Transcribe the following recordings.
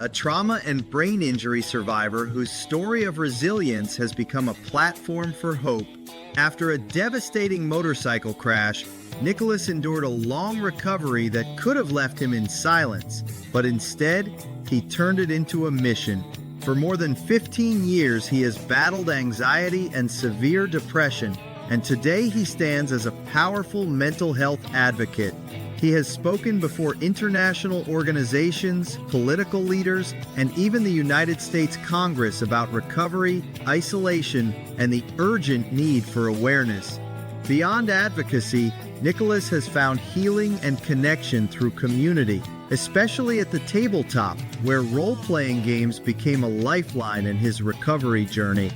a trauma and brain injury survivor whose story of resilience has become a platform for hope. After a devastating motorcycle crash, Nicholas endured a long recovery that could have left him in silence, but instead, he turned it into a mission. For more than 15 years, he has battled anxiety and severe depression, and today he stands as a powerful mental health advocate. He has spoken before international organizations, political leaders, and even the United States Congress about recovery, isolation, and the urgent need for awareness. Beyond advocacy, Nicholas has found healing and connection through community, especially at the tabletop, where role-playing games became a lifeline in his recovery journey.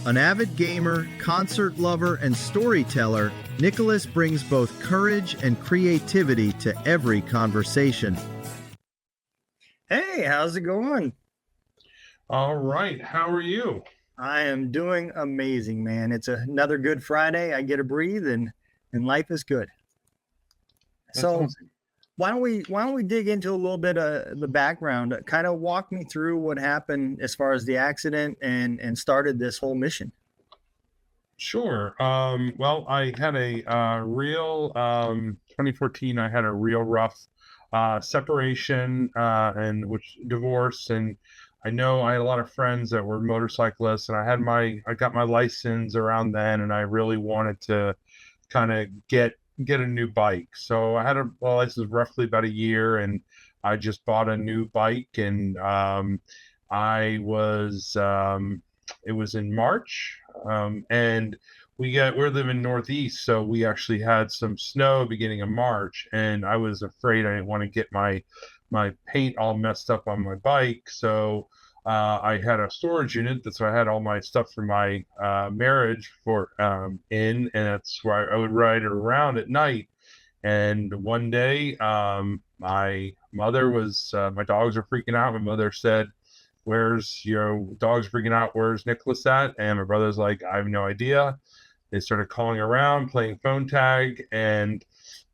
An avid gamer, concert lover, and storyteller, Nicholas brings both courage and creativity to every conversation. Hey, how's it going? All right. How are you? I am doing amazing, man. It's another good Friday. I get to breathe and life is good. That's So awesome. why don't we dig into a little bit of the background? Kind of walk me through what happened as far as the accident and started this whole mission. Sure. Well, I had a real 2014. I had a real rough separation and which divorce, and I know I had a lot of friends that were motorcyclists, and I got my license around then, and I really wanted to kind of get a new bike. So I had a license roughly about a year, and I just bought a new bike, and I was it was in March, and we're living northeast, so we actually had some snow beginning of March, and I was afraid I didn't want to get my paint all messed up on my bike, so I had a storage unit. That's where I had all my stuff for my marriage and that's where I would ride it around at night. And one day, my mother my dogs were freaking out. My mother said, "Where's your dog's freaking out? Where's Nicholas at?" And my brother's like, "I have no idea." They started calling around, playing phone tag, and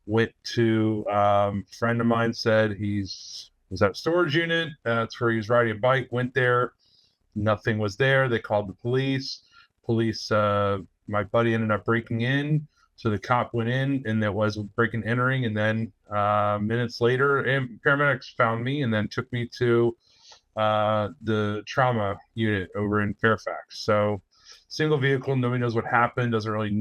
went to a friend of mine said was at a storage unit. That's where he was riding a bike. Went there, nothing was there. They called the police. My buddy ended up breaking in, so the cop went in, and there was breaking and entering. And then minutes later, paramedics found me and then took me to the trauma unit over in Fairfax. So single vehicle, nobody knows what happened. Doesn't really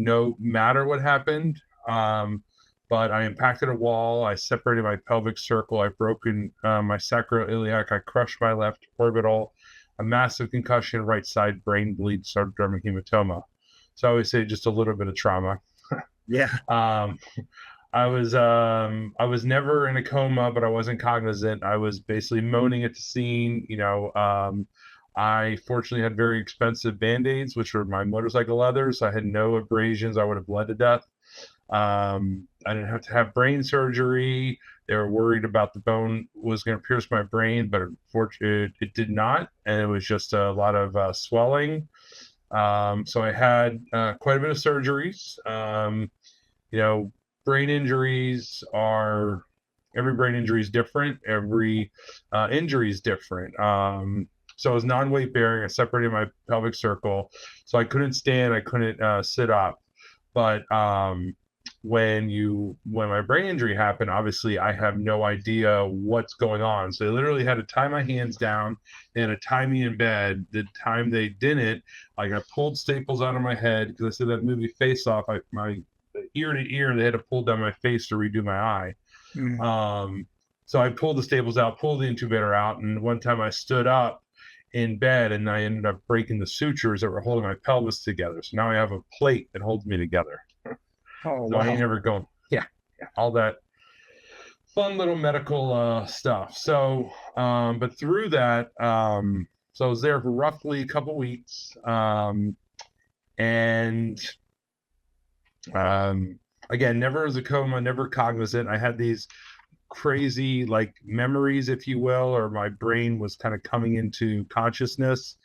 matter what happened. But I impacted a wall. I separated my pelvic circle. I've broken my sacroiliac. I crushed my left orbital. A massive concussion, right side brain bleed, subdermal hematoma. So I always say just a little bit of trauma. Yeah. I was never in a coma, but I wasn't cognizant. I was basically moaning at the scene. I fortunately had very expensive Band-Aids, which were my motorcycle leathers. I had no abrasions. I would have bled to death. I didn't have to have brain surgery. They were worried about the bone was going to pierce my brain, but unfortunately it did not. And it was just a lot of swelling. So I had quite a bit of surgeries. Brain injuries every brain injury is different. Every injury is different. So I was non-weight bearing. I separated my pelvic circle. So I couldn't stand. I couldn't sit up. But when my brain injury happened, obviously I have no idea what's going on. So they literally had to tie my hands down. They had to tie me in bed. The time they didn't, I pulled staples out of my head, because I said that movie Face Off, my ear to ear, they had to pull down my face to redo my eye. Mm. So I pulled the staples out, pulled the intubator out, and one time I stood up in bed and I ended up breaking the sutures that were holding my pelvis together. So now I have a plate that holds me together. Oh, So I ain't wow. never going. Yeah, all that fun little medical stuff. So, but through that, so I was there for roughly a couple weeks, and again, never as a coma, never cognizant. I had these crazy memories, if you will, or my brain was kind of coming into consciousness.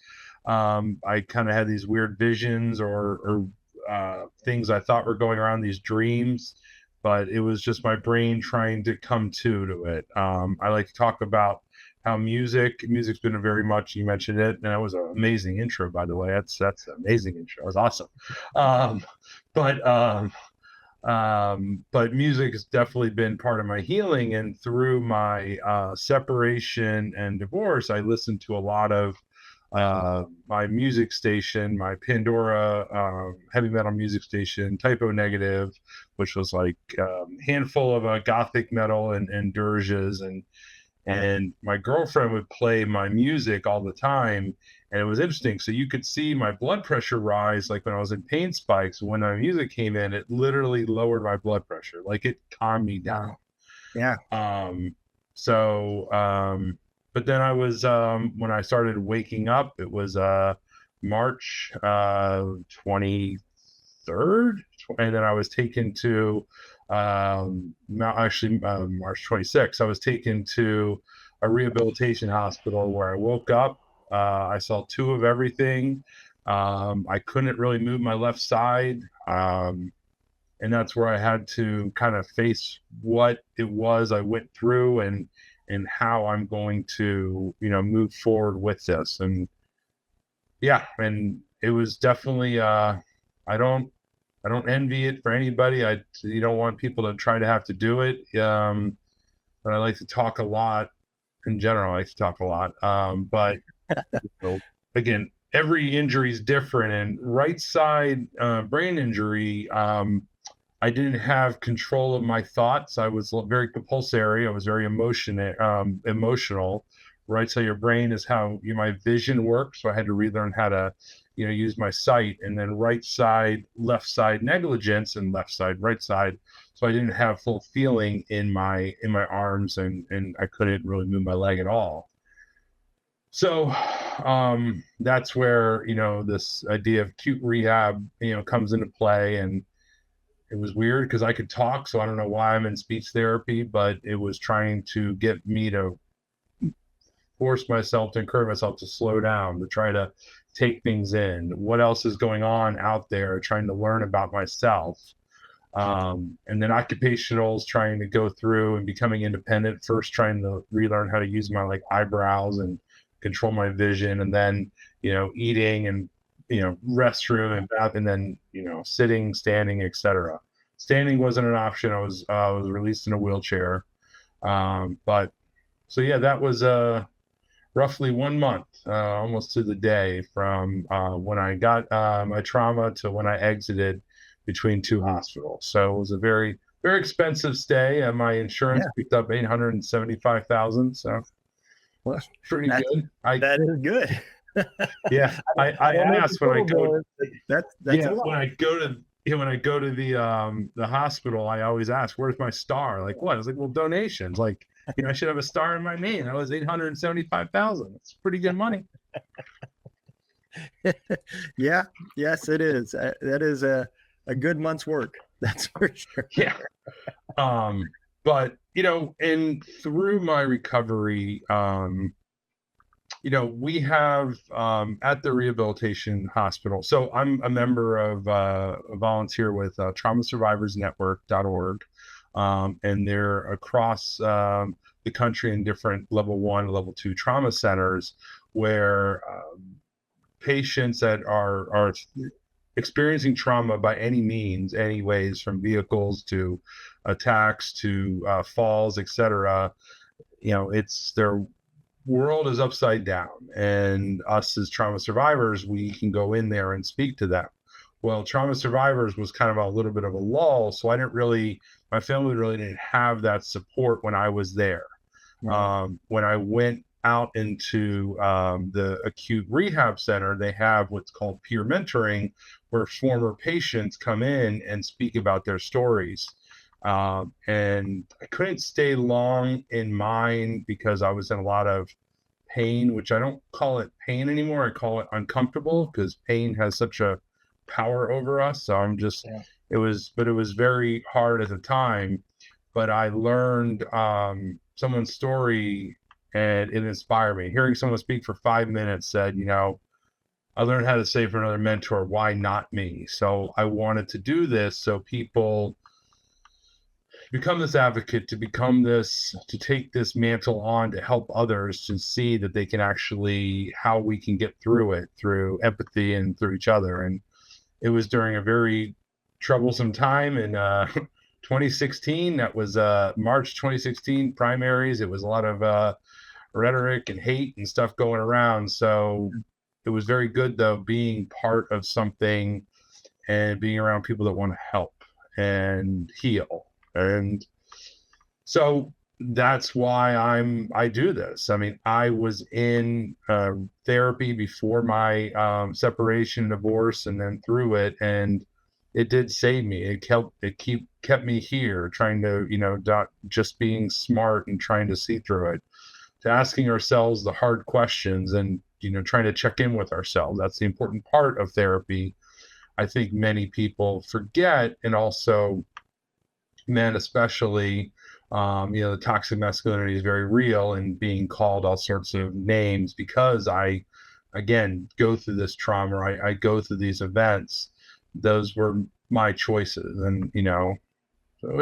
I kind of had these weird visions or things I thought were going around, these dreams, but it was just my brain trying to come to it. I like to talk about how music's been a very much, you mentioned it, and that was an amazing intro, by the way. That's an amazing intro. It was awesome. Um, but but music has definitely been part of my healing, and through my separation and divorce, I listened to a lot of my music station, my Pandora heavy metal music station, Typo Negative, which was like handful of gothic metal and dirges, and my girlfriend would play my music all the time, and it was interesting. So you could see my blood pressure rise, like when I was in pain spikes. When my music came in, it literally lowered my blood pressure, like it calmed me down. Yeah. So but then I was when I started waking up, it was March 23rd, and then I was taken to March 26th. I was taken to a rehabilitation hospital where I woke up. I saw two of everything. I couldn't really move my left side. And that's where I had to kind of face what it was I went through, and how I'm going to, move forward with this. And yeah, and it was definitely I don't envy it for anybody. You don't want people to try to have to do it. But I like to talk a lot in general. I like to talk a lot. But again, every injury is different, and right side brain injury, I didn't have control of my thoughts. I was very compulsory. I was very emotional. Right side of your brain is how my vision works. So I had to relearn how to, use my sight. And then right side, left side negligence, and left side, right side. So I didn't have full feeling in my arms, and I couldn't really move my leg at all. So that's where, this idea of acute rehab, comes into play. And it was weird because I could talk, so I don't know why I'm in speech therapy, but it was trying to get me to force myself, to encourage myself to slow down, to try to take things in. What else is going on out there? Trying to learn about myself. And then occupationals, trying to go through and becoming independent, first trying to relearn how to use my eyebrows and control my vision, and then, eating and, restroom and bath, and then, sitting, standing, etc. Standing wasn't an option. I was released in a wheelchair. But so yeah, that was roughly 1 month, almost to the day, from when I got my trauma to when I exited, between two hospitals. So it was a very, very expensive stay, and my insurance picked up $875,000. So well, pretty good. That is good. Yeah, I asked when I go. That's when I go to the hospital, I always ask, "Where's my star?" Like what? I was like, "Well, donations. Like, I should have a star in my name." That was $875,000. That's pretty good money. Yeah. Yes, it is. That is a good month's work. That's for sure. Yeah. But and through my recovery, we have at the rehabilitation hospital. So I'm a member of a volunteer with traumasurvivorsnetwork.org, and they're across the country in different level 1, level 2 trauma centers, where patients that are experiencing trauma by any means, any ways, from vehicles to attacks to falls, etc. It's their world is upside down, and us as trauma survivors, we can go in there and speak to them. Well, trauma survivors was kind of a little bit of a lull, so my family really didn't have that support when I was there. Right. When I went out into the acute rehab center, they have what's called peer mentoring, where former patients come in and speak about their stories. And I couldn't stay long in mine because I was in a lot of pain, which I don't call it pain anymore. I call it uncomfortable, because pain has such a power over us. So it was very hard at the time, but I learned someone's story, and it inspired me. Hearing someone speak for 5 minutes said, I learned how to say for another mentor, why not me? So I wanted to do this so people, become this advocate, to take this mantle on to help others to see that they can actually, how we can get through it through empathy and through each other. And it was during a very troublesome time in 2016. That was March 2016 primaries. It was a lot of rhetoric and hate and stuff going around. So it was very good, though, being part of something and being around people that want to help and heal. And so that's why I do this. I mean, I was in therapy before my separation, divorce, and then through it, and it did save me. It kept me here, trying to, not just being smart and trying to see through it, to asking ourselves the hard questions and, trying to check in with ourselves. That's the important part of therapy. I think many people forget, and also men especially, the toxic masculinity is very real, and being called all sorts of names because I, again, go through this trauma. I go through these events. Those were my choices. And, so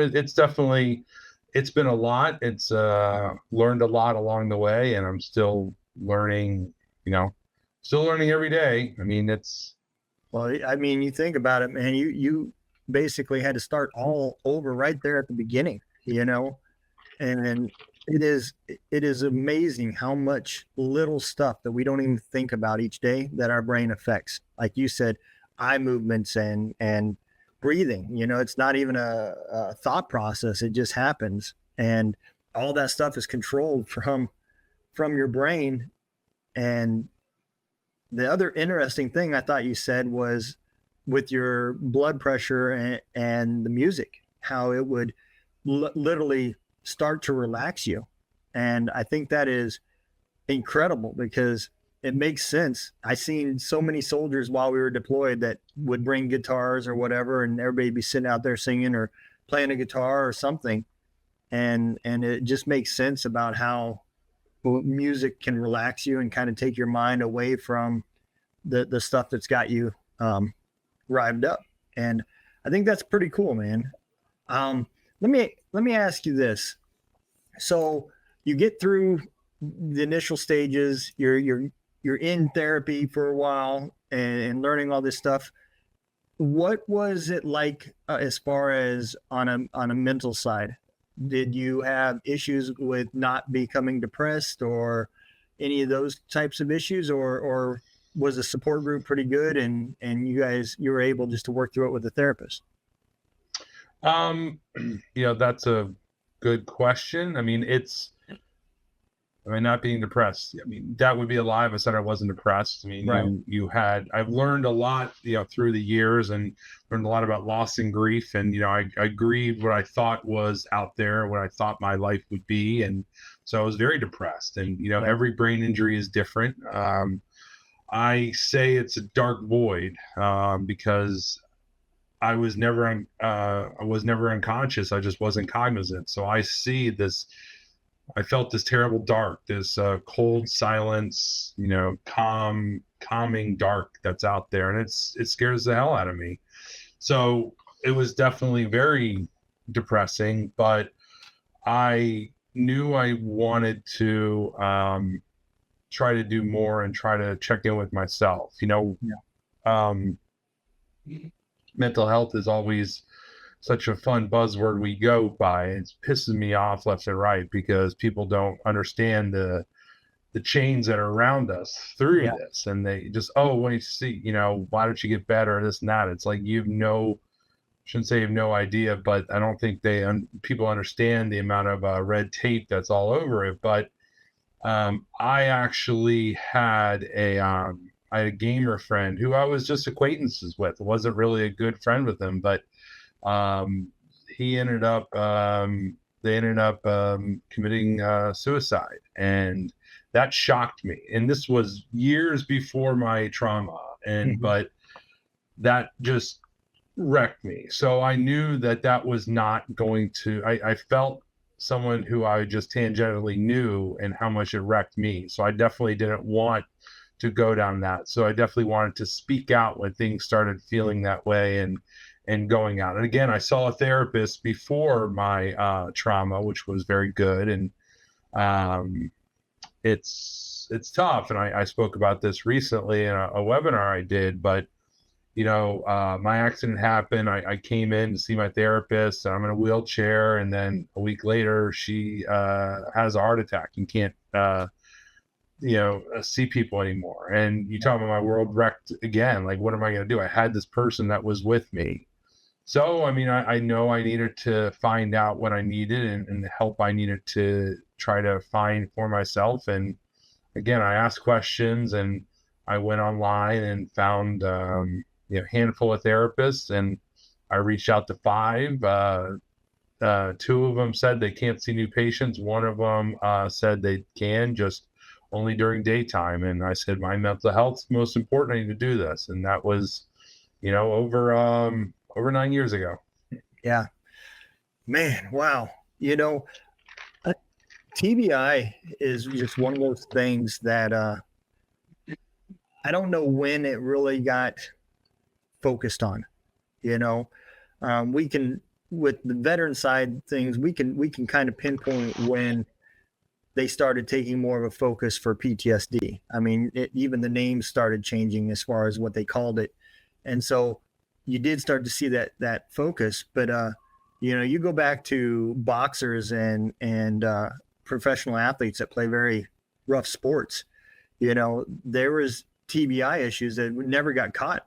it's been a lot. It's learned a lot along the way, and I'm still learning, every day. I mean, you think about it, man, you basically had to start all over right there at the beginning, and it is amazing how much little stuff that we don't even think about each day that our brain affects. Like you said, eye movements and breathing, it's not even a thought process. It just happens. And all that stuff is controlled from your brain. And the other interesting thing I thought you said was with your blood pressure and the music, how it would literally start to relax you. And I think that is incredible because it makes sense. I seen so many soldiers while we were deployed that would bring guitars or whatever, and everybody be sitting out there singing or playing a guitar or something. And it just makes sense about how music can relax you and kind of take your mind away from the stuff that's got you rived up. And I think that's pretty cool, man. Let me ask you this. So you get through the initial stages, you're in therapy for a while and learning all this stuff. What was it like as far as on a mental side? Did you have issues with not becoming depressed or any of those types of issues, or was the support group pretty good and you were able just to work through it with a therapist? That's a good question. I mean, not being depressed. I mean, that would be a lie if I said I wasn't depressed. I mean, right. I've learned a lot, through the years, and learned a lot about loss and grief. And, I grieved what I thought was out there, what I thought my life would be. And so I was very depressed. And, right. Every brain injury is different. I say it's a dark void because I was never unconscious. I just wasn't cognizant. So I felt this terrible dark, this cold silence, calming dark that's out there, and it scares the hell out of me. So it was definitely very depressing, but I knew I wanted to try to do more and try to check in with myself. Mental health is always such a fun buzzword we go by. It pisses me off left and right because people don't understand the chains that are around us through this. And they just, when you see, why don't you get better, this and that. It's like, shouldn't say you have no idea, but I don't think people understand the amount of red tape that's all over it. But I actually had a gamer friend who I was just acquaintances with. I wasn't really a good friend with him, but they ended up committing suicide, and that shocked me. And this was years before my trauma, but that just wrecked me. So I knew that was not going to. I felt someone who I just tangentially knew and how much it wrecked me. So I definitely didn't want to go down that. So I definitely wanted to speak out when things started feeling that way, and and going out. And again, I saw a therapist before my trauma, which was very good. And um, it's tough. And I spoke about this recently in a webinar I did, but my accident happened. I came in to see my therapist, and I'm in a wheelchair. And then a week later, she has a heart attack and can't, see people anymore. And you talk about my world wrecked again. Like, what am I going to do? I had this person that was with me. So, I mean, I know I needed to find out what I needed and the help I needed to try to find for myself. And again, I asked questions, and I went online and found, handful of therapists, and I reached out to 5. 2 of them said they can't see new patients. One of them said they can, just only during daytime. And I said, my mental health's most important. I need to do this. And that was, over 9 years ago. Yeah, man. Wow. TBI is just one of those things that I don't know when it really got focused on. We can, with the veteran side things, we can kind of pinpoint when they started taking more of a focus for PTSD. I mean, even the names started changing as far as what they called it, and so you did start to see that focus. But you go back to boxers and professional athletes that play very rough sports. There was TBI issues that never got caught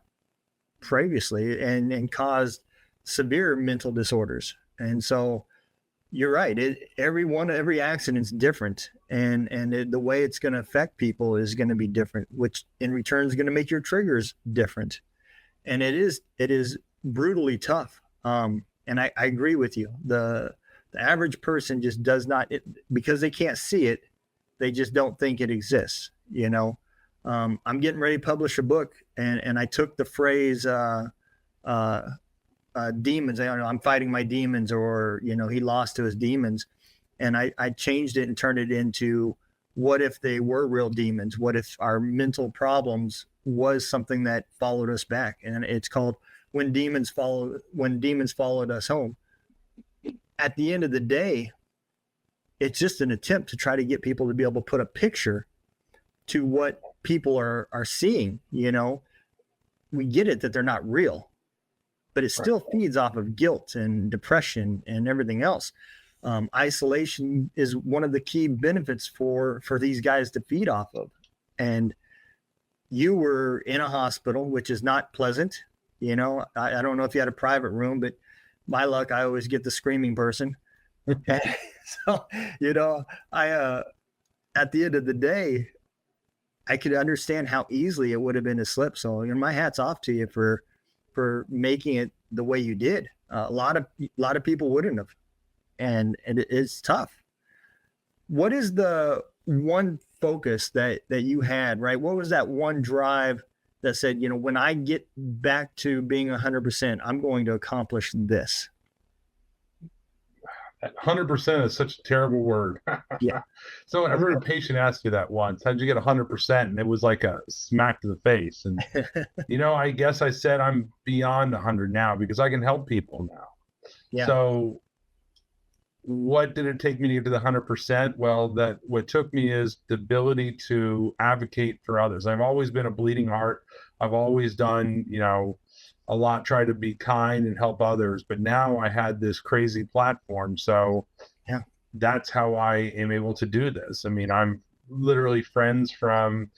previously and caused severe mental disorders. And so you're right. Every accident's different, and the way it's going to affect people is going to be different, which in return is going to make your triggers different. And it is brutally tough. And I agree with you. The average person just does not, because they can't see it, they just don't think it exists. I'm getting ready to publish a book, and I took the phrase demons. I'm fighting my demons, or he lost to his demons, and I changed it and turned it into, what if they were real demons? What if our mental problems was something that followed us back? And it's called When Demons Followed Us Home. At the end of the day, it's just an attempt to try to get people to be able to put a picture to what people are seeing. We get it that they're not real, but it still feeds off of guilt and depression and everything else. Isolation is one of the key benefits for these guys to feed off of. And you were in a hospital, which is not pleasant. I don't know if you had a private room, but my luck, I always get the screaming person. So, I at the end of the day, I could understand how easily it would have been to slip. So, my hat's off to you for making it the way you did. A lot of people wouldn't have, and it's tough. What is the one focus that you had, right? What was that one drive that said, when I get back to being 100%, I'm going to accomplish this? 100% is such a terrible word. Yeah. So I heard a patient ask you that once. How'd you get 100%? And it was like a smack to the face. And, I guess I said I'm beyond 100 now because I can help people now. Yeah. So what did it take me to get to the 100%? Well, what took me is the ability to advocate for others. I've always been a bleeding heart. I've always done, a lot, try to be kind and help others. But now I had this crazy platform. So yeah, that's how I am able to do this. I mean, I'm literally friends from,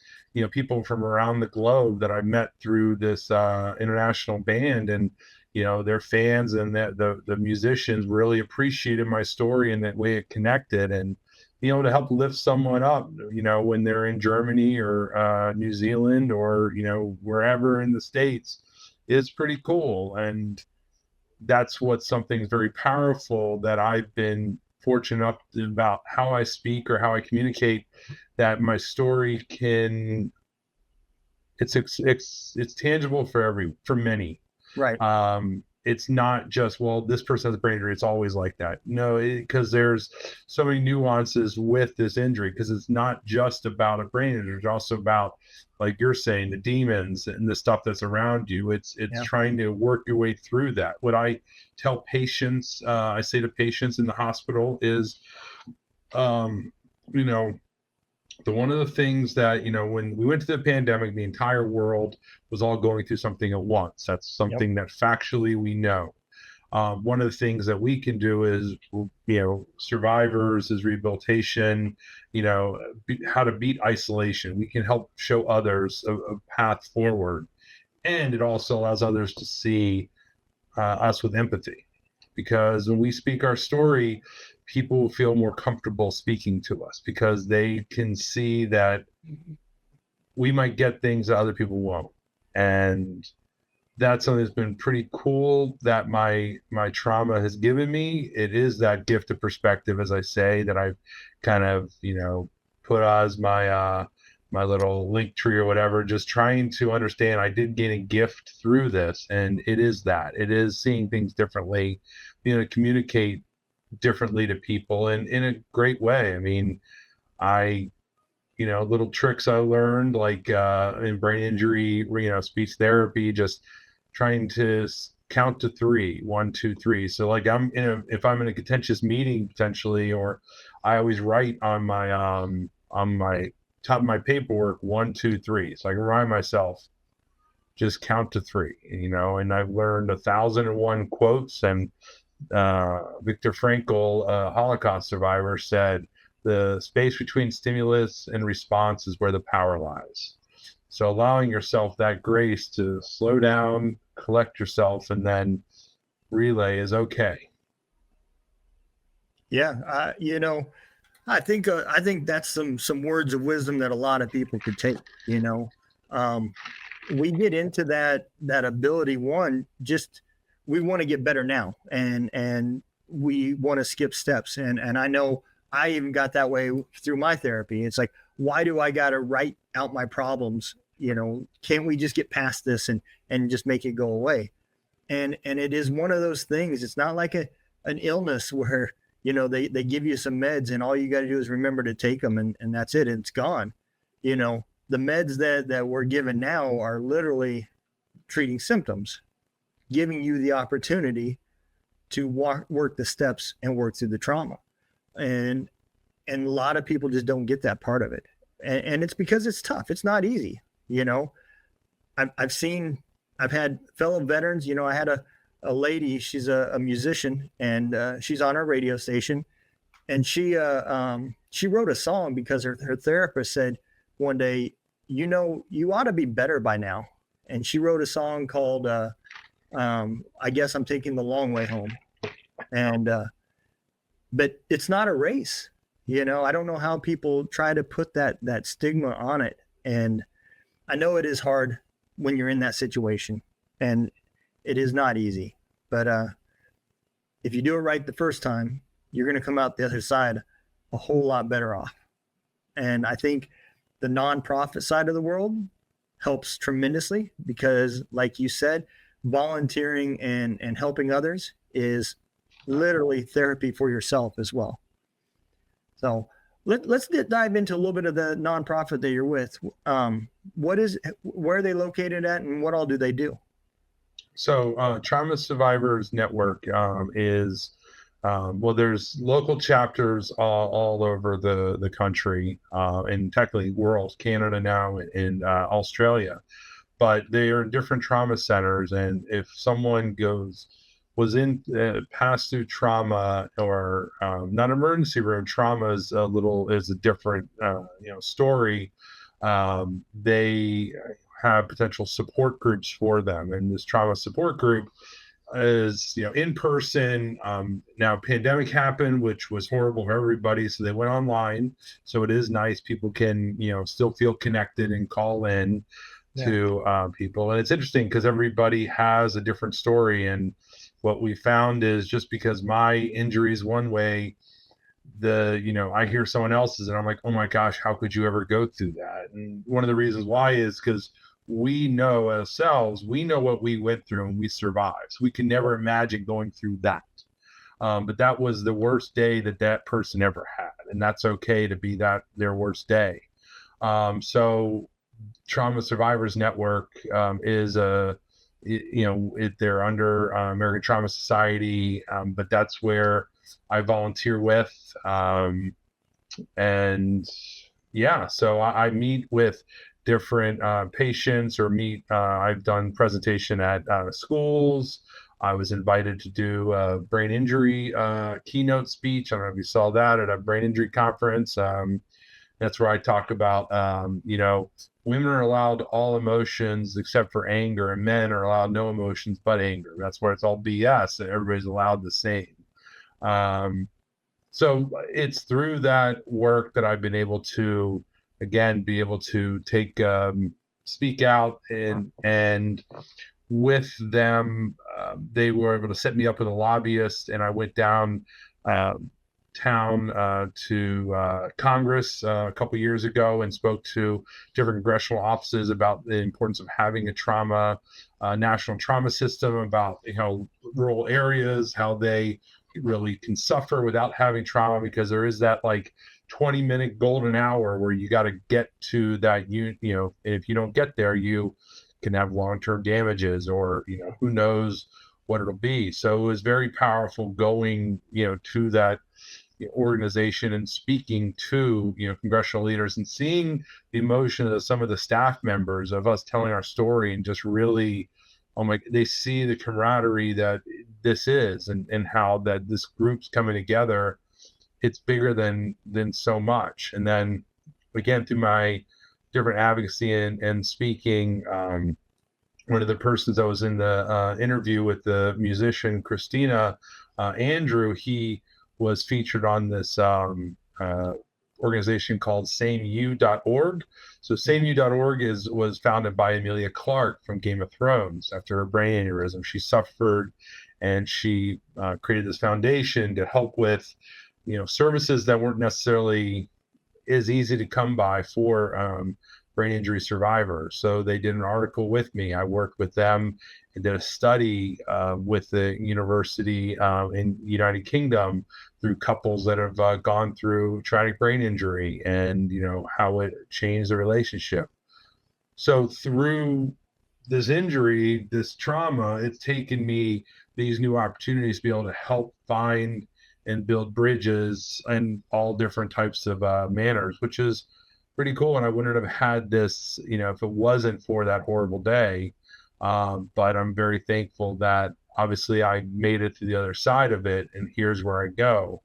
people from around the globe that I met through this international band, and their fans and the musicians really appreciated my story and that way it connected, and to help lift someone up, when they're in Germany or New Zealand or wherever in the States, is pretty cool. And that's something very powerful that I've been fortunate enough about how I speak or how I communicate, that my story it's tangible for many. Right. it's not just, well, this person has a brain injury, it's always like that. No, because there's so many nuances with this injury, because it's not just about a brain injury, it's also about, like you're saying, the demons and the stuff that's around you. It's trying to work your way through that. What I tell patients, I say to patients in the hospital is, you know, one of the things that, when we went to the pandemic, the entire world was all going through something at once. That's something that factually we know. One of the things that we can do is, survivors, is rehabilitation, how to beat isolation. We can help show others a path forward. And it also allows others to see us with empathy. Because when we speak our story, people feel more comfortable speaking to us, because they can see that we might get things that other people won't. And that's something that's been pretty cool that my trauma has given me. It is that gift of perspective, as I say, that I've kind of, put as my my little link tree or whatever, just trying to understand I did gain a gift through this. And it is seeing things differently, communicate differently to people, and in a great way. I mean, little tricks I learned, like in brain injury, speech therapy, just trying to count to 3, 1, 2, 3. So like if I'm in a contentious meeting potentially, or I always write on my top of my paperwork 1, 2, 3, so I can remind myself, just count to 3. And I've learned 1,001 quotes. And Viktor Frankl, a Holocaust survivor, said the space between stimulus and response is where the power lies. So allowing yourself that grace to slow down, collect yourself, and then relay is okay. Yeah, I think that's some words of wisdom that a lot of people could take. We get into that ability. One, just we want to get better now, and we want to skip steps. And I know I even got that way through my therapy. It's like, why do I got to write out my problems? Can't we just get past this and just make it go away? And it is one of those things. It's not like an illness where, they give you some meds and all you got to do is remember to take them, and that's it. It's gone. The meds that we're given now are literally treating symptoms, giving you the opportunity to work the steps and work through the trauma. And a lot of people just don't get that part of it. And it's because it's tough. It's not easy. I've had fellow veterans, I had a lady, she's a musician, and she's on our radio station, and she wrote a song because her therapist said one day, you ought to be better by now. And she wrote a song called I Guess I'm Taking the Long Way Home. And but it's not a race. I don't know how people try to put that stigma on it. And I know it is hard when you're in that situation, and it is not easy. But if you do it right the first time, you're going to come out the other side a whole lot better off. And I think the nonprofit side of the world helps tremendously, because, like you said, volunteering and helping others is literally therapy for yourself as well. So let's dive into a little bit of the nonprofit that you're with. Where are they located at, and what all do they do? So Trauma Survivors Network is, there's local chapters all over the country, and technically world, Canada now, and Australia. But they are in different trauma centers. And if someone passed through trauma, or not emergency room trauma, is a different story. They have potential support groups for them, and this trauma support group is in person. Now pandemic happened, which was horrible for everybody, so they went online. So it is nice, people can still feel connected and call in to people. And it's interesting because everybody has a different story. And what we found is, just because my injury is one way, I hear someone else's and I'm like, oh my gosh, how could you ever go through that? And one of the reasons why is because we know ourselves, we know what we went through and we survived. So we can never imagine going through that. But that was the worst day that that person ever had. And that's okay to be that their worst day. So Trauma Survivors Network is they're under American Trauma Society, but that's where I volunteer with. And yeah, so I meet with different patients or I've done presentation at schools. I was invited to do a brain injury keynote speech. I don't know if you saw that at a brain injury conference. That's where I talk about, women are allowed all emotions except for anger, and men are allowed no emotions but anger. That's where it's all BS. Everybody's allowed the same. So it's through that work that I've been able to, again, be able to take, speak out and with them, they were able to set me up with a lobbyist, and I went down town to Congress a couple years ago and spoke to different congressional offices about the importance of having a national trauma system, about rural areas, how they really can suffer without having trauma, because there is that like 20-minute golden hour where you got to get to that, if you don't get there, you can have long-term damages, or who knows what it'll be. So it was very powerful going to that organization and speaking to congressional leaders and seeing the emotion of some of the staff members of us telling our story, and just really, they see the camaraderie that this is, and how that this group's coming together. It's bigger than so much. And then again, through my different advocacy and speaking, one of the persons that was in the interview with the musician Christina, Andrew, he was featured on this organization called sameyou.org. So sameyou.org was founded by Emilia Clarke from Game of Thrones. After her brain aneurysm, she suffered, and she created this foundation to help with services that weren't necessarily as easy to come by for brain injury survivors. So they did an article with me. I worked with them and did a study with the university in United Kingdom through couples that have gone through traumatic brain injury, and how it changed the relationship. So through this injury, this trauma, it's taken me these new opportunities to be able to help find and build bridges in all different types of manners, which is pretty cool. And I wouldn't have had this, if it wasn't for that horrible day. But I'm very thankful that obviously I made it to the other side of it, and here's where I go.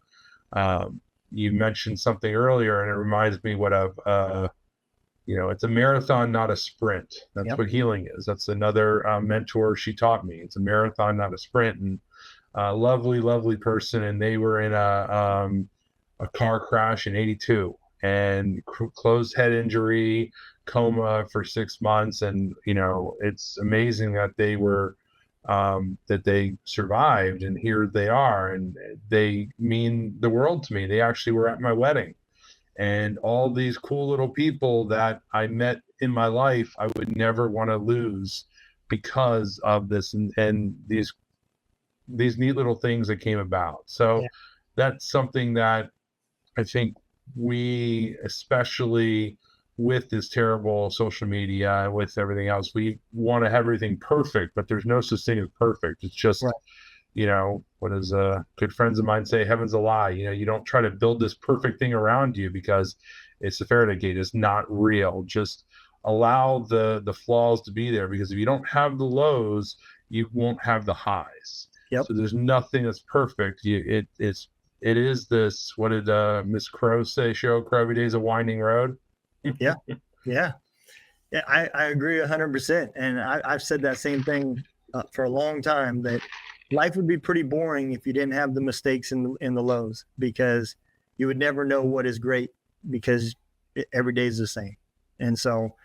You mentioned something earlier, and it reminds me it's a marathon, not a sprint. That's Yep. What healing is. That's another mentor she taught me. It's a marathon, not a sprint. And lovely, lovely person. And they were in a car crash in '82, and closed head injury, coma for 6 months. And, it's amazing that they were, that they survived, and here they are, and they mean the world to me. They actually were at my wedding, and all these cool little people that I met in my life, I would never want to lose because of this, and these neat little things that came about. So yeah. That's something that I think we, especially with this terrible social media, with everything else, we want to have everything perfect, but there's no such thing as perfect. It's just, right. What does good friends of mine say? Heaven's a lie. You don't try to build this perfect thing around you, because it's the Faraday gate. It's not real. Just allow the flaws to be there, because if you don't have the lows, you won't have the highs. Yep. So there's nothing that's perfect. It is this, what did Miss Crow say? Crow every day is a winding road. Yeah. I agree 100%. And I've said that same thing for a long time, that life would be pretty boring if you didn't have the mistakes in the lows, because you would never know what is great, because every day is the same. And so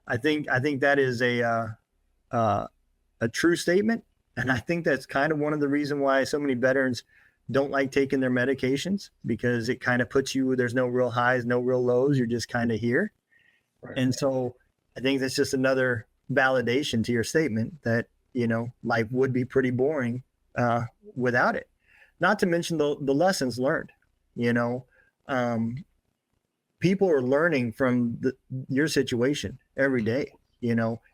I think that is a true statement. And I think that's kind of one of the reasons why so many veterans don't like taking their medications, because it kind of puts you, there's no real highs, no real lows. You're just kind of here. Right. And so I think that's just another validation to your statement that, life would be pretty boring without it. Not to mention the lessons learned. Um, People are learning from your situation every day.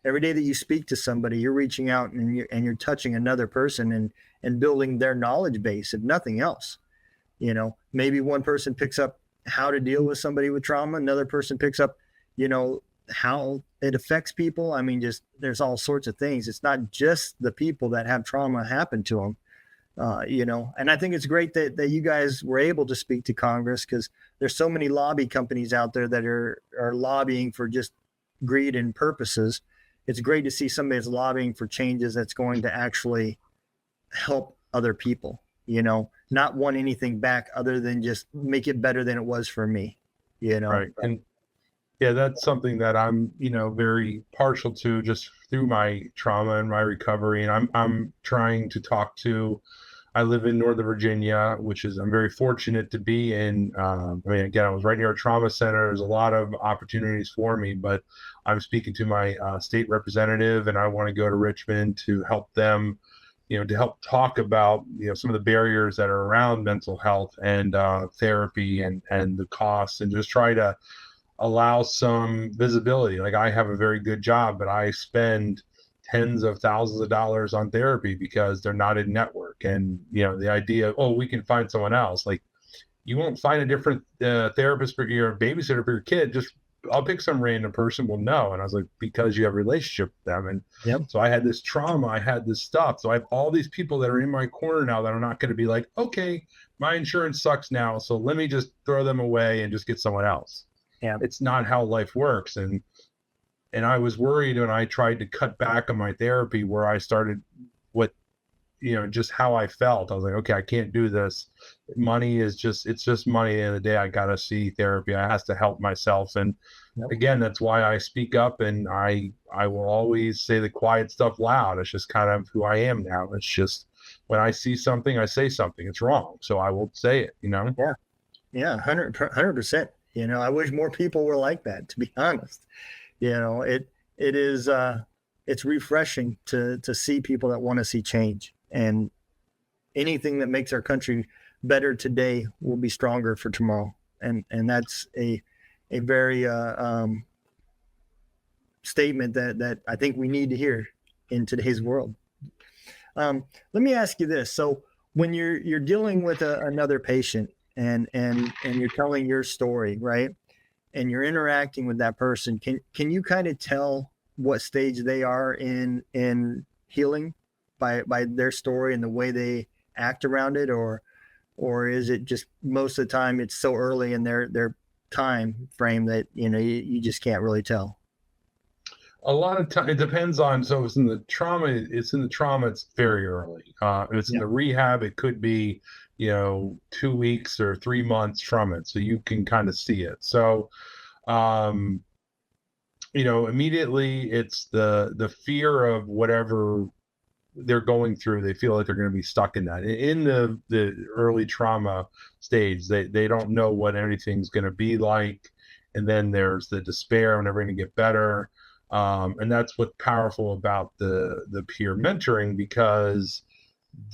Every day that you speak to somebody, you're reaching out and you're touching another person and building their knowledge base, if nothing else. Maybe one person picks up how to deal with somebody with trauma, another person picks up, how it affects people. I mean, just there's all sorts of things. It's not just the people that have trauma happen to them. And I think it's great that you guys were able to speak to Congress, because there's so many lobby companies out there that are lobbying for just greed and purposes. It's great to see somebody that's lobbying for changes that's going to actually help other people, not want anything back other than just make it better than it was for me, Right. And yeah, that's something that I'm, very partial to just through my trauma and my recovery. And I'm trying to talk to, I live in Northern Virginia, I'm very fortunate to be in. Again, I was right near a trauma center. There's a lot of opportunities for me, but I'm speaking to my state representative, and I want to go to Richmond to help them, to help talk about, some of the barriers that are around mental health and therapy and the costs, and just try to allow some visibility. Like, I have a very good job, but I spend tens of thousands of dollars on therapy because they're not in network. And, the idea of, we can find someone else. Like, you won't find a different therapist for your babysitter for your kid. Just, I'll pick some random person. Well, no. And I was like, because you have a relationship with them. And so I had this trauma, I had this stuff. So I have all these people that are in my corner now that are not going to be like, okay, my insurance sucks now, so let me just throw them away and just get someone else. Yeah. It's not how life works. And I was worried when I tried to cut back on my therapy, where I started just how I felt. I was like, okay, I can't do this. Money is it's just money. At the end of the day, I got to see therapy. I has to help myself. And again, that's why I speak up, and I will always say the quiet stuff loud. It's just kind of who I am now. It's just, when I see something, I say something. It's wrong, so I will say it, Yeah, 100%. I wish more people were like that, to be honest. It is it's refreshing to see people that want to see change, and anything that makes our country better today will be stronger for tomorrow. And that's a very statement that I think we need to hear in today's world. Let me ask you this. So when you're dealing with another patient and you're telling your story, right? And you're interacting with that person, can you kind of tell what stage they are in healing by their story and the way they act around it, or is it just most of the time it's so early in their time frame that you just can't really tell? A lot of time it depends on. So it's in the trauma. It's very early. If it's in the rehab, it could be 2 weeks or 3 months from it, so you can kind of see it. So immediately it's the fear of whatever they're going through. They feel like they're going to be stuck in that. In the early trauma stage, they don't know what anything's going to be like, and then there's the despair when they're going to get better. And that's what's powerful about the peer mentoring, because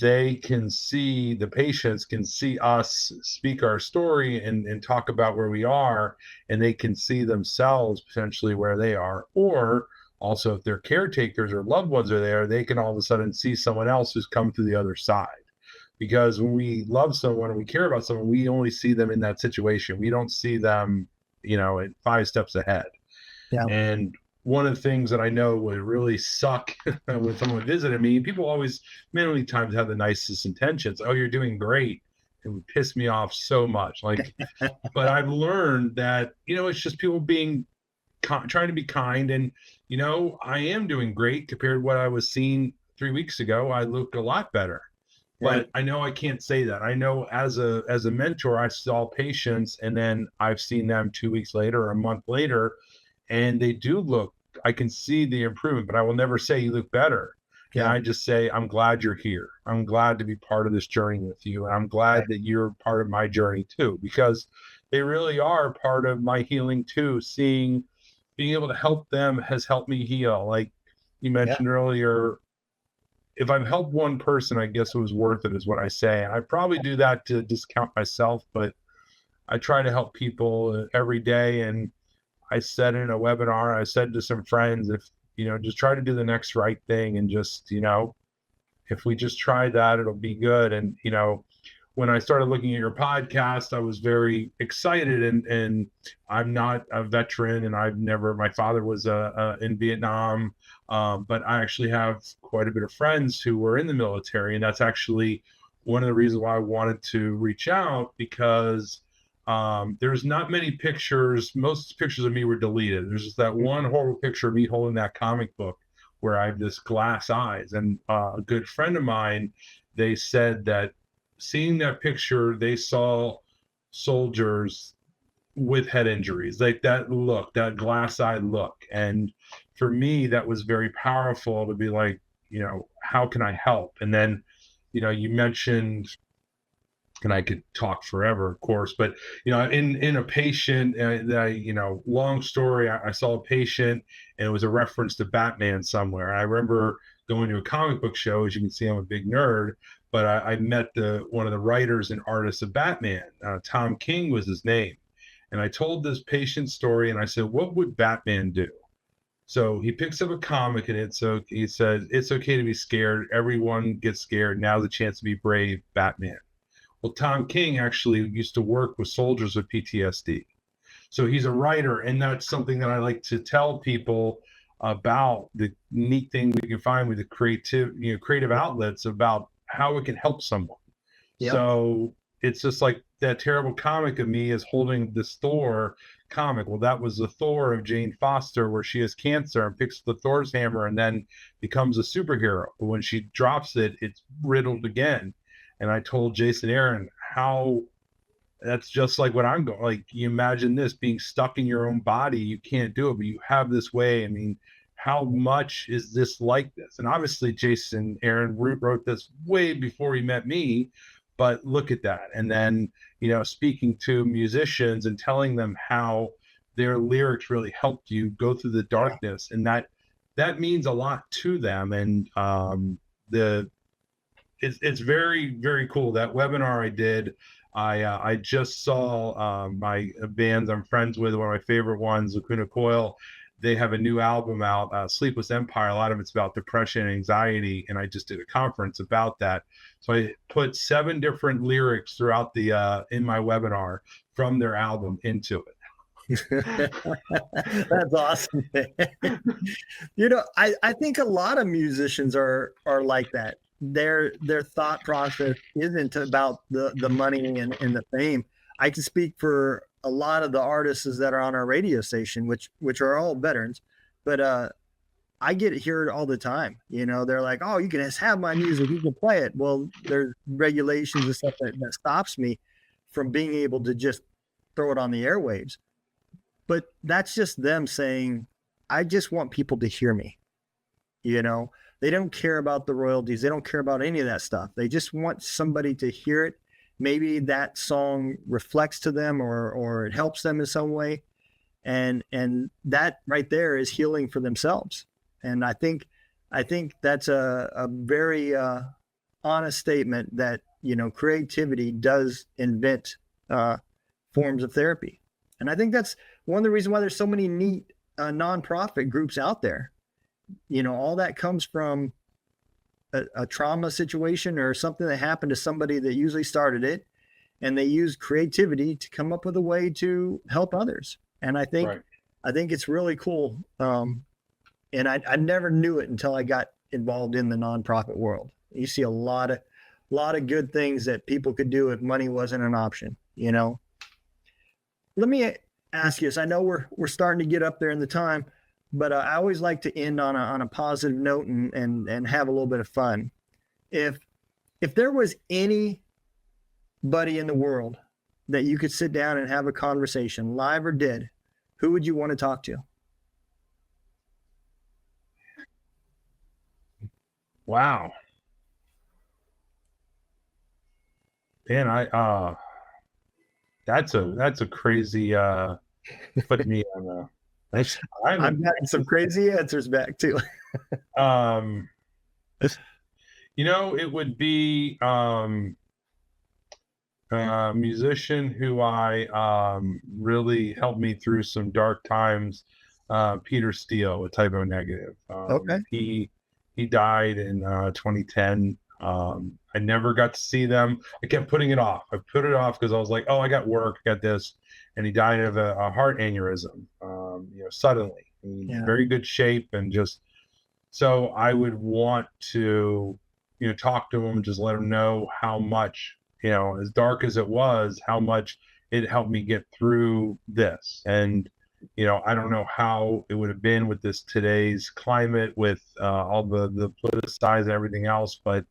the patients can see us speak our story and talk about where we are, and they can see themselves potentially where they are. Or also, if their caretakers or loved ones are there, they can all of a sudden see someone else who's come through the other side. Because when we love someone and we care about someone, we only see them in that situation. We don't see them, at 5 steps ahead. Yeah. And one of the things that I know would really suck when someone visited me, people always, many times, have the nicest intentions. Oh, you're doing great. It would piss me off so much. But I've learned that, it's just people being trying to be kind. And, I am doing great compared to what I was seeing 3 weeks ago. I look a lot better. But I know I can't say that. I know as a mentor, I saw patients, and then I've seen them 2 weeks later or a month later, and they do look, I can see the improvement, but I will never say you look better. Yeah. And I just say, I'm glad you're here. I'm glad to be part of this journey with you. And I'm glad that you're part of my journey too, because they really are part of my healing too. Being able to help them has helped me heal. Like, you mentioned earlier, if I've helped one person, I guess it was worth it, is what I say. And I probably do that to discount myself, but I try to help people every day. And I said in a webinar, I said to some friends, if, just try to do the next right thing, and just, if we just try that, it'll be good. And, when I started looking at your podcast, I was very excited, and I'm not a veteran, and my father was in Vietnam, but I actually have quite a bit of friends who were in the military, and that's actually one of the reasons why I wanted to reach out, because there's not many pictures. Most pictures of me were deleted. There's just that one horrible picture of me holding that comic book where I have this glass eyes. And a good friend of mine, they said that seeing that picture, they saw soldiers with head injuries, like that look, that glass-eyed look. And for me, that was very powerful to be like, how can I help? And then, you mentioned, and I could talk forever, of course, but in a patient, long story, I saw a patient, and it was a reference to Batman somewhere. I remember going to a comic book show. As you can see, I'm a big nerd, but I met one of the writers and artists of Batman. Tom King was his name, and I told this patient story, and I said, "What would Batman do?" So he picks up a comic, and he says, "It's okay to be scared. Everyone gets scared. Now's the chance to be brave, Batman." Well, Tom King actually used to work with soldiers with PTSD. So he's a writer, and that's something that I like to tell people about, the neat thing we can find with the creative outlets, about how it can help someone. Yep. So it's just like that terrible comic of me is holding this Thor comic. Well, that was the Thor of Jane Foster, where she has cancer and picks the Thor's hammer and then becomes a superhero. But when she drops it, it's riddled again. And I told Jason Aaron how that's just like what I'm going. Like, you imagine this being stuck in your own body. You can't do it, but you have this way. I mean, how much is this like this? And obviously, Jason Aaron wrote this way before he met me. But look at that. And then, speaking to musicians and telling them how their lyrics really helped you go through the darkness, and that means a lot to them. And it's very, very cool. That webinar I did, I just saw my bands I'm friends with, one of my favorite ones, Lacuna Coil. They have a new album out, Sleepless Empire. A lot of it's about depression and anxiety, and I just did a conference about that. So I put 7 different lyrics throughout in my webinar from their album into it. That's awesome. I think a lot of musicians are like that. Their thought process isn't about the money and the fame. I can speak for a lot of the artists that are on our radio station, which are all veterans, but I get it here all the time. They're like, "Oh, you can just have my music, you can play it." Well, there's regulations and stuff that stops me from being able to just throw it on the airwaves. But that's just them saying, "I just want people to hear me." They don't care about the royalties. They don't care about any of that stuff. They just want somebody to hear it. Maybe that song reflects to them, or it helps them in some way. And that right there is healing for themselves. And I think that's a very honest statement that, creativity does invent forms of therapy. And I think that's one of the reasons why there's so many neat nonprofit groups out there. All that comes from a trauma situation or something that happened to somebody that usually started it, and they use creativity to come up with a way to help others. And I think it's really cool. And I never knew it until I got involved in the nonprofit world. You see a lot of good things that people could do if money wasn't an option. Let me ask you this. I know we're starting to get up there in the time, but I always like to end on a positive note and have a little bit of fun. If there was anybody in the world that you could sit down and have a conversation, live or dead, who would you want to talk to? Wow. Man, that's a crazy put me on I've gotten some crazy answers back too. Um, it would be a musician who I really helped me through some dark times. Peter Steele with Typo Negative. Okay. He died in 2010. I never got to see them. I kept putting it off. I put it off because I was like, oh, I got work, I got this, and he died of a heart aneurysm. Suddenly, in very good shape, and just so I would want to, talk to him and just let him know how much, as dark as it was, how much it helped me get through this. And I don't know how it would have been with this today's climate with all the politicized and everything else, but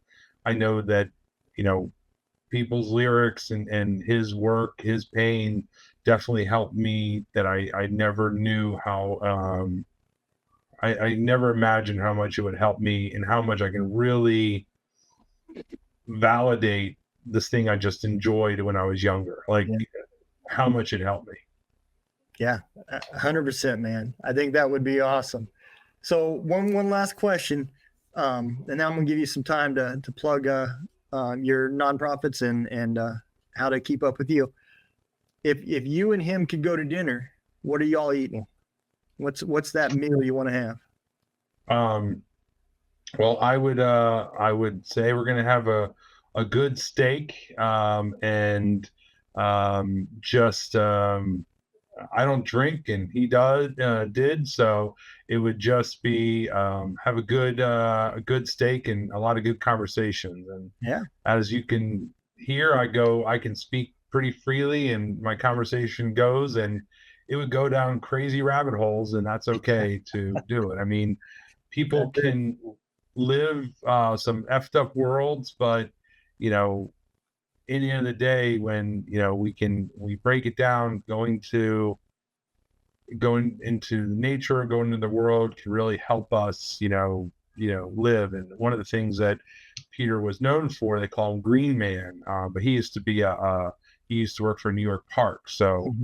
I know that people's lyrics and his work, his pain definitely helped me, that I never knew how I never imagined how much it would help me and how much I can really validate this thing I just enjoyed when I was younger, like how much it helped me. Yeah, 100%, man. I think that would be awesome. So one last question, and now I'm gonna give you some time to plug your nonprofits and how to keep up with you. If you and him could go to dinner, what are y'all eating? What's that meal you want to have? Well, I would say we're gonna have a good steak, and just I don't drink, and he did, so it would just be have a good steak and a lot of good conversations. And as you can hear, I can speak pretty freely, and my conversation goes, and it would go down crazy rabbit holes, and that's okay to do it. I mean, people can live some effed up worlds, but in the end of the day, when we break it down, going into nature, going into the world can really help us live. And one of the things that Peter was known for, they call him Green Man, but he used to be he used to work for New York Park. So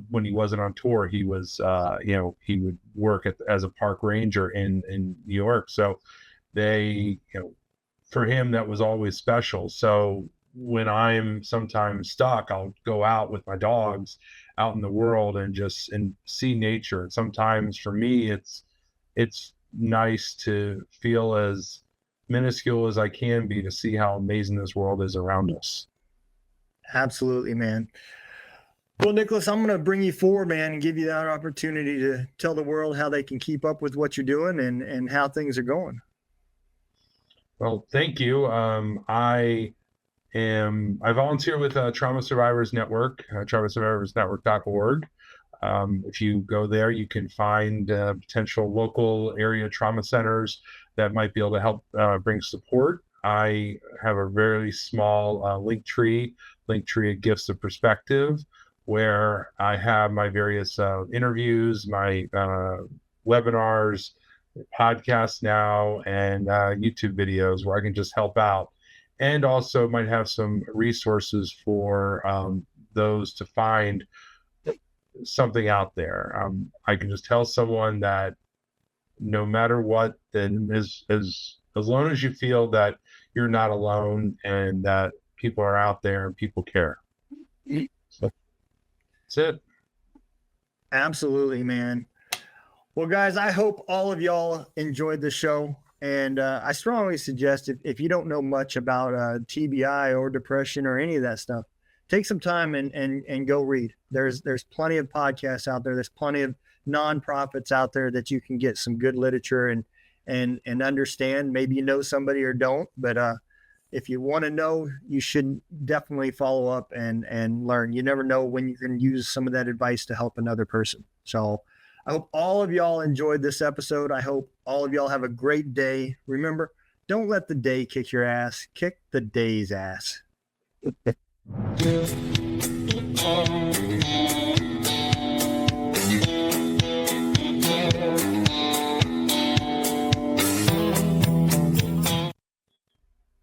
when he wasn't on tour, he was he would work as a park ranger in New York. So they for him, that was always special. So when I'm sometimes stuck, I'll go out with my dogs out in the world and see nature. And sometimes for me, it's nice to feel as minuscule as I can be, to see how amazing this world is around us. Absolutely, man. Well, Nicholas, I'm going to bring you forward, man, and give you that opportunity to tell the world how they can keep up with what you're doing and how things are going. Well, thank you. I volunteer with Trauma Survivors Network, traumasurvivorsnetwork.org. If you go there, you can find potential local area trauma centers that might be able to help bring support. I have a very small link tree of Gifts of Perspective, where I have my various interviews, my webinars, podcasts now, and YouTube videos where I can just help out. And also might have some resources for those to find something out there. I can just tell someone that no matter what, then as long as you feel that you're not alone and that people are out there and people care. So that's it. Absolutely, man. Well, guys, I hope all of y'all enjoyed the show. And I strongly suggest if you don't know much about TBI or depression or any of that stuff, take some time and go read. There's plenty of podcasts out there. There's plenty of nonprofits out there that you can get some good literature and understand. Maybe you know somebody or don't, but if you want to know, you should definitely follow up and learn. You never know when you can use some of that advice to help another person. So I hope all of y'all enjoyed this episode. I hope all of y'all have a great day. Remember, don't let the day kick your ass. Kick the day's ass.